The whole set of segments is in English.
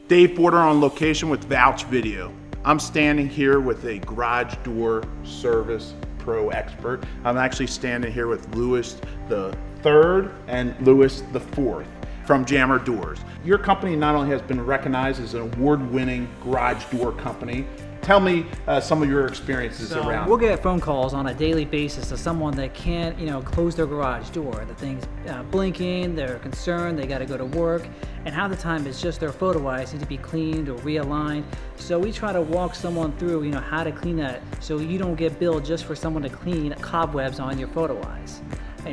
Dave Porter on location with Vouch Video. I'm standing here with a garage door service pro expert. I'm actually standing here with Lewis the third and Lewis the fourth from Jammer Doors. Your company not only has been recognized as an award-winning garage door company. Tell me some of your experiences around. We'll get phone calls on a daily basis to someone that can't, close their garage door. The thing's blinking, they're concerned, they got to go to work, and half the time it's just their photo eyes need to be cleaned or realigned. So we try to walk someone through, how to clean that, so you don't get billed just for someone to clean cobwebs on your photo eyes.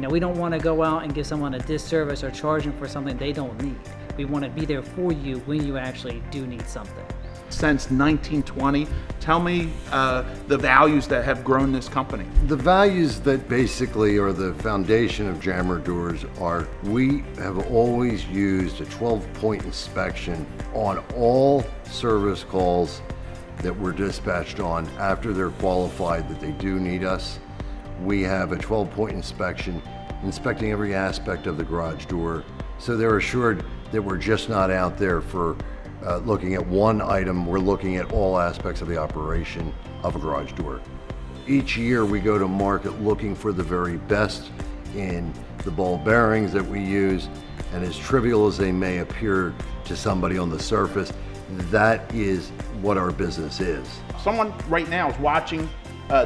We don't want to go out and give someone a disservice or charge them for something they don't need. We want to be there for you when you actually do need something. Since 1920, tell me the values that have grown this company. The values that basically are the foundation of Jammer Doors are we have always used a 12-point inspection on all service calls that we're dispatched on after they're qualified that they do need us. We have a 12-point inspection inspecting every aspect of the garage door, so they're assured that we're just not out there for looking at one item. We're looking at all aspects of the operation of a garage door. Each year we go to market looking for the very best in the ball bearings that we use, and as trivial as they may appear to somebody on the surface, that is what our business is. Someone right now is watching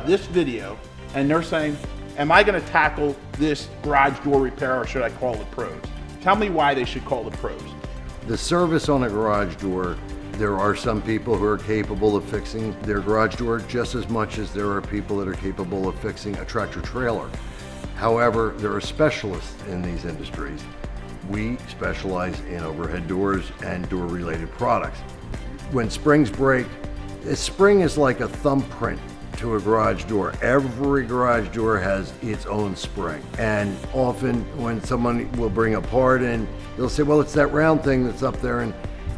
this video and they're saying, am I going to tackle this garage door repair or should I call the pros? Tell me why they should call the pros. The service on a garage door, there are some people who are capable of fixing their garage door just as much as there are people that are capable of fixing a tractor trailer. However, there are specialists in these industries. We specialize in overhead doors and door related products. When springs break, a spring is like a thumbprint to a garage door. Every garage door has its own spring. And often when someone will bring a part in, they'll say, well, it's that round thing that's up there. And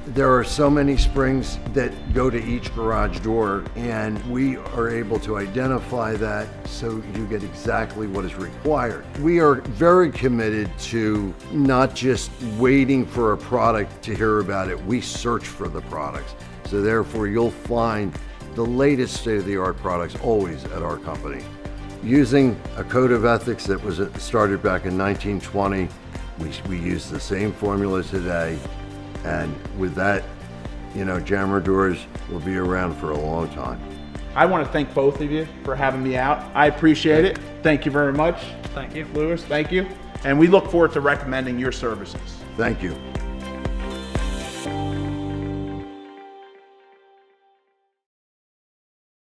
there are so many springs that go to each garage door, and we are able to identify that so you get exactly what is required. We are very committed to not just waiting for a product to hear about it. We search for the products. So therefore you'll find the latest state-of-the-art products always at our company. Using a code of ethics that was started back in 1920, we use the same formula today, and with that, Jammer Doors will be around for a long time. I want to thank both of you for having me out. I appreciate it. Thank you very much. Thank you. Lewis, thank you. And we look forward to recommending your services. Thank you.